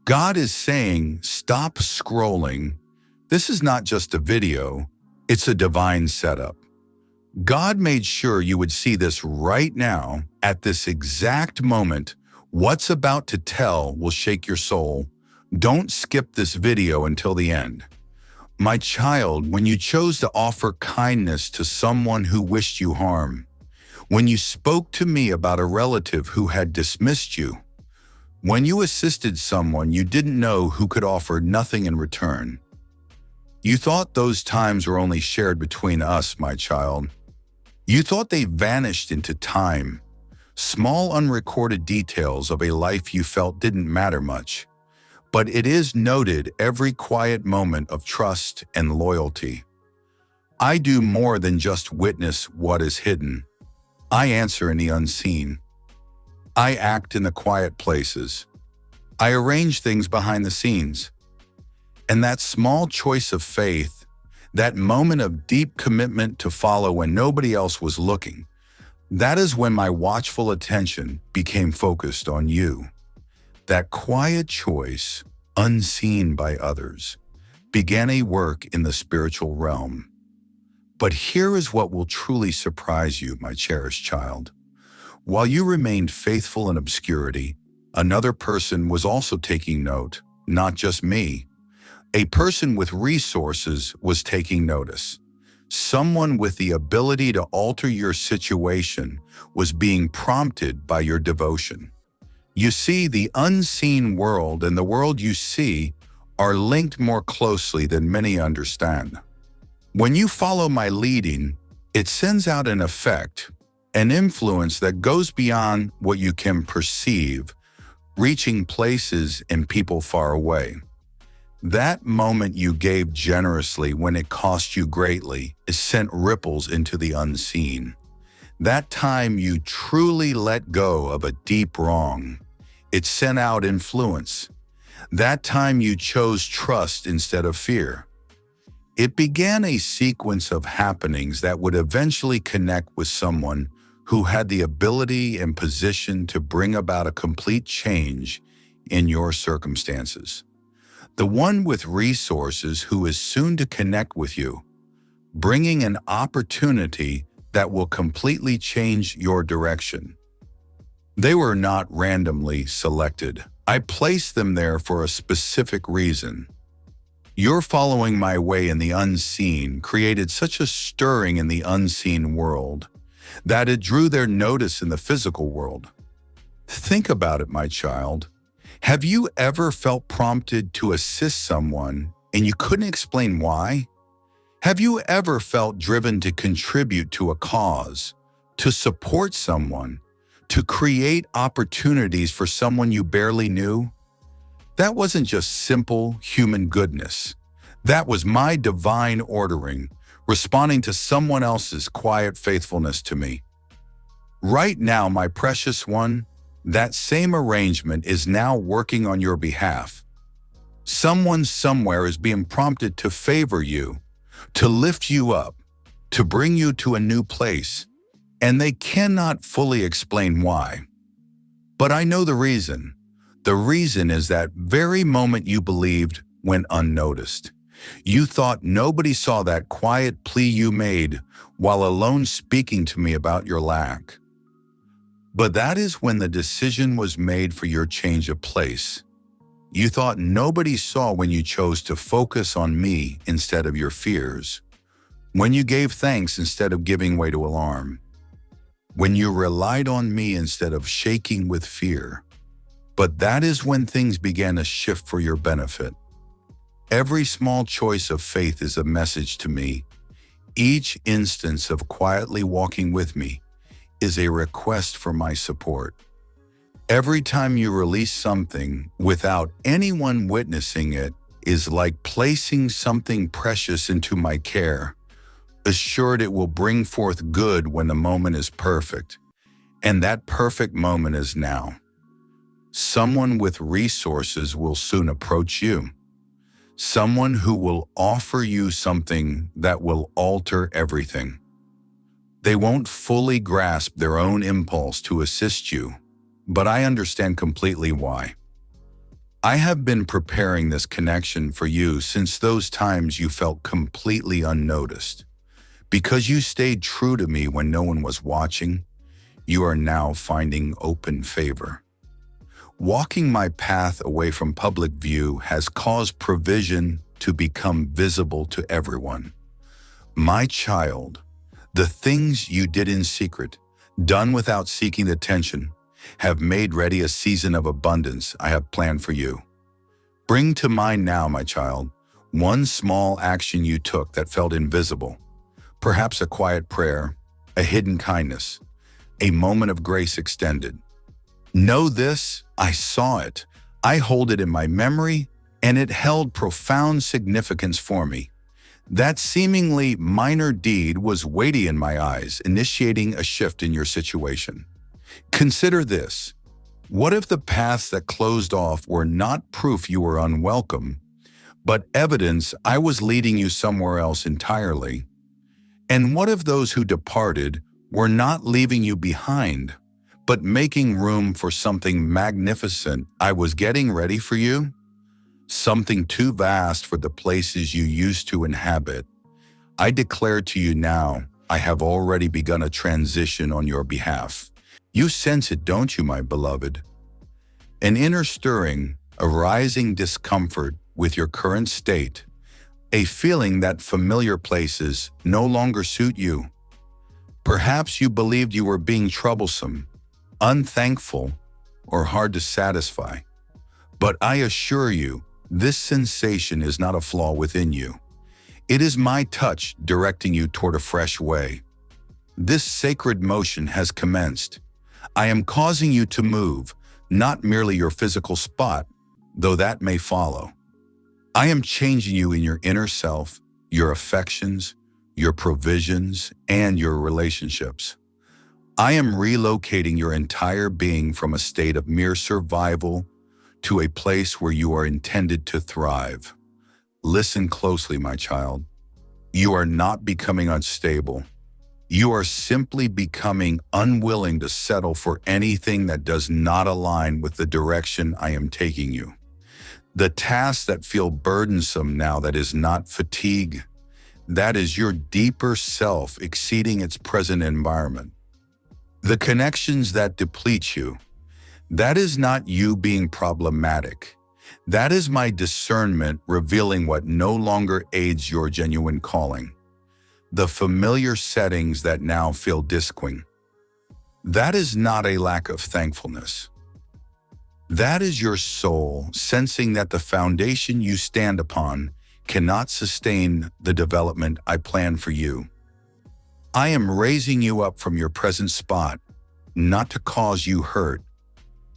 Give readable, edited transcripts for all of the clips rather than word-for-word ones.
God is saying, stop scrolling. This is not just a video, it's a divine setup. God made sure you would see this right now, at this exact moment. What's about to tell will shake your soul. Don't skip this video until the end. My child, when you chose to offer kindness to someone who wished you harm, when you spoke to me about a relative who had dismissed you, when you assisted someone you didn't know who could offer nothing in return, you thought those times were only shared between us, my child. You thought they vanished into time, small unrecorded details of a life you felt didn't matter much. But it is noted every quiet moment of trust and loyalty. I do more than just witness what is hidden. I answer in the unseen. I act in the quiet places. I arrange things behind the scenes. And that small choice of faith, that moment of deep commitment to follow when nobody else was looking, that is when my watchful attention became focused on you. That quiet choice, unseen by others, began a work in the spiritual realm. But here is what will truly surprise you, my cherished child. While you remained faithful in obscurity, another person was also taking note, not just me. A person with resources was taking notice. Someone with the ability to alter your situation was being prompted by your devotion. You see, the unseen world and the world you see are linked more closely than many understand. When you follow my leading, it sends out an effect, an influence that goes beyond what you can perceive, reaching places and people far away. That moment you gave generously when it cost you greatly is sent ripples into the unseen. That time you truly let go of a deep wrong, it sent out influence. That time you chose trust instead of fear. It began a sequence of happenings that would eventually connect with someone who had the ability and position to bring about a complete change in your circumstances. The one with resources who is soon to connect with you, bringing an opportunity that will completely change your direction. They were not randomly selected. I placed them there for a specific reason. Your following my way in the unseen created such a stirring in the unseen world that it drew their notice in the physical world. Think about it, my child. Have you ever felt prompted to assist someone and you couldn't explain why? Have you ever felt driven to contribute to a cause, to support someone, to create opportunities for someone you barely knew? That wasn't just simple human goodness. That was my divine ordering, responding to someone else's quiet faithfulness to me. Right now, my precious one, that same arrangement is now working on your behalf. Someone somewhere is being prompted to favor you, to lift you up, to bring you to a new place, and they cannot fully explain why. But I know the reason. The reason is that very moment you believed went unnoticed. You thought nobody saw that quiet plea you made while alone speaking to me about your lack. But that is when the decision was made for your change of place. You thought nobody saw when you chose to focus on me instead of your fears, when you gave thanks instead of giving way to alarm, when you relied on me instead of shaking with fear. But that is when things began to shift for your benefit. Every small choice of faith is a message to me. Each instance of quietly walking with me is a request for my support. Every time you release something without anyone witnessing it is like placing something precious into my care, assured it will bring forth good when the moment is perfect. And that perfect moment is now. Someone with resources will soon approach you. Someone who will offer you something that will alter everything. They won't fully grasp their own impulse to assist you, but I understand completely why. I have been preparing this connection for you since those times you felt completely unnoticed. Because you stayed true to me when no one was watching, you are now finding open favor. Walking my path away from public view has caused provision to become visible to everyone. My child, the things you did in secret, done without seeking attention, have made ready a season of abundance I have planned for you. Bring to mind now, my child, one small action you took that felt invisible, perhaps a quiet prayer, a hidden kindness, a moment of grace extended. Know this, I saw it, I hold it in my memory, and it held profound significance for me. That seemingly minor deed was weighty in my eyes, initiating a shift in your situation. Consider this. What if the paths that closed off were not proof you were unwelcome, but evidence I was leading you somewhere else entirely? And what if those who departed were not leaving you behind, but making room for something magnificent I was getting ready for you? Something too vast for the places you used to inhabit. I declare to you now, I have already begun a transition on your behalf. You sense it, don't you, my beloved? An inner stirring, a rising discomfort with your current state, a feeling that familiar places no longer suit you. Perhaps you believed you were being troublesome, unthankful, or hard to satisfy. But I assure you, this sensation is not a flaw within you. It is my touch directing you toward a fresh way. This sacred motion has commenced. I am causing you to move, not merely your physical spot, though that may follow. I am changing you in your inner self, your affections, your provisions, and your relationships. I am relocating your entire being from a state of mere survival to a place where you are intended to thrive. Listen closely, my child. You are not becoming unstable. You are simply becoming unwilling to settle for anything that does not align with the direction I am taking you. The tasks that feel burdensome now, that is not fatigue. That is your deeper self exceeding its present environment. The connections that deplete you, that is not you being problematic. That is my discernment revealing what no longer aids your genuine calling. The familiar settings that now feel disquieting. That is not a lack of thankfulness. That is your soul sensing that the foundation you stand upon cannot sustain the development I plan for you. I am raising you up from your present spot, not to cause you hurt,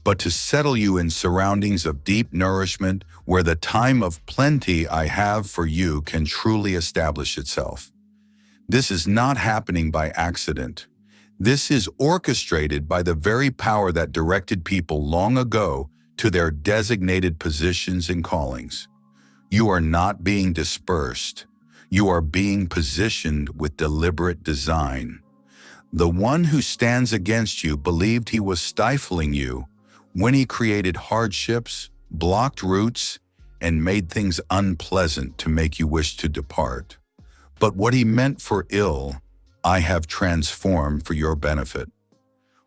but to settle you in surroundings of deep nourishment where the time of plenty I have for you can truly establish itself. This is not happening by accident. This is orchestrated by the very power that directed people long ago to their designated positions and callings. You are not being dispersed. You are being positioned with deliberate design. The one who stands against you believed he was stifling you when he created hardships, blocked routes, and made things unpleasant to make you wish to depart. But what he meant for ill, I have transformed for your benefit.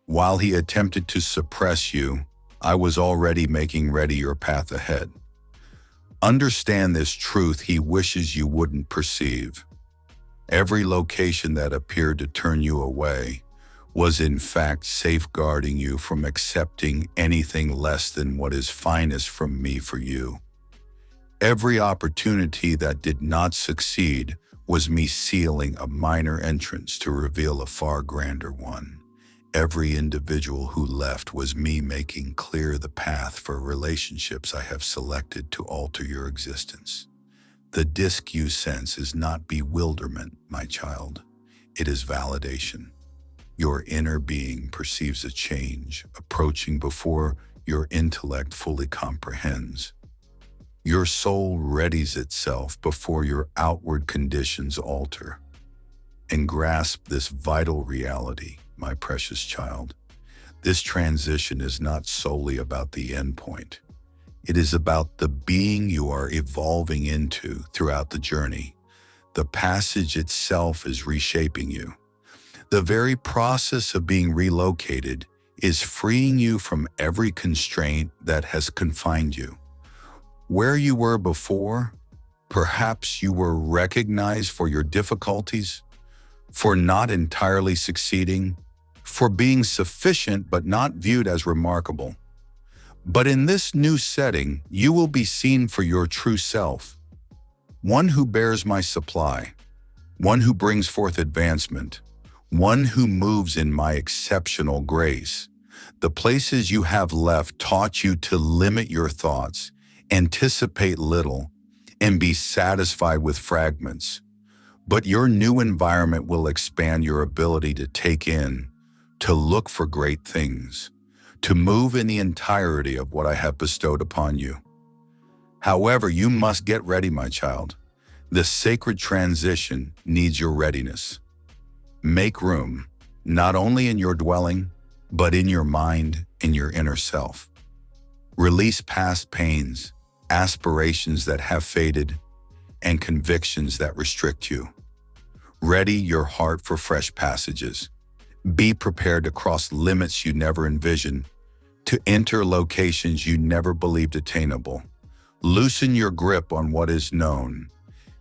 While he attempted to suppress you, I was already making ready your path ahead. Understand this truth he wishes you wouldn't perceive. Every location that appeared to turn you away was in fact safeguarding you from accepting anything less than what is finest from me for you. Every opportunity that did not succeed was me sealing a minor entrance to reveal a far grander one. Every individual who left was me making clear the path for relationships I have selected to alter your existence. The disc you sense is not bewilderment, my child. It is validation. Your inner being perceives a change approaching before your intellect fully comprehends. Your soul readies itself before your outward conditions alter. And grasp this vital reality, my precious child. This transition is not solely about the end point. It is about the being you are evolving into throughout the journey. The passage itself is reshaping you. The very process of being relocated is freeing you from every constraint that has confined you. Where you were before, perhaps you were recognized for your difficulties, for not entirely succeeding, for being sufficient but not viewed as remarkable. But in this new setting, you will be seen for your true self, one who bears my supply, one who brings forth advancement, one who moves in my exceptional grace. The places you have left taught you to limit your thoughts, anticipate little, and be satisfied with fragments. But your new environment will expand your ability to take in, to look for great things, to move in the entirety of what I have bestowed upon you. However, you must get ready, my child. This sacred transition needs your readiness. Make room, not only in your dwelling, but in your mind, in your inner self. Release past pains, aspirations that have faded, and convictions that restrict you. Ready your heart for fresh passages. Be prepared to cross limits you never envisioned, to enter locations you never believed attainable. Loosen your grip on what is known.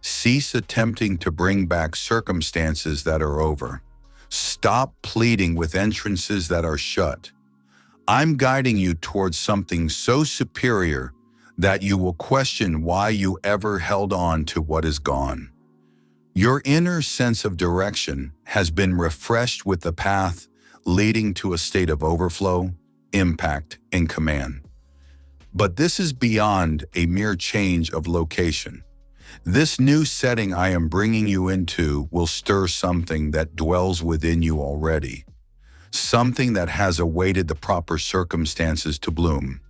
Cease attempting to bring back circumstances that are over. Stop pleading with entrances that are shut. I'm guiding you towards something so superior that you will question why you ever held on to what is gone. Your inner sense of direction has been refreshed with the path leading to a state of overflow, impact, and command. But this is beyond a mere change of location. This new setting I am bringing you into will stir something that dwells within you already, something that has awaited the proper circumstances to bloom.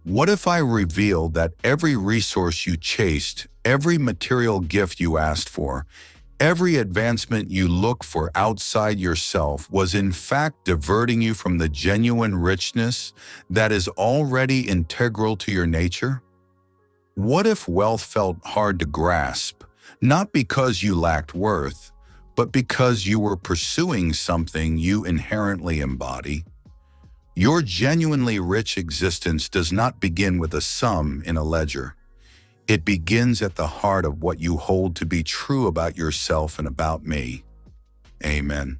What if I revealed that every resource you chased, every material gift you asked for, every advancement you look for outside yourself was in fact diverting you from the genuine richness that is already integral to your nature? What if wealth felt hard to grasp, not because you lacked worth, but because you were pursuing something you inherently embody? Your genuinely rich existence does not begin with a sum in a ledger. It begins at the heart of what you hold to be true about yourself and about me. Amen.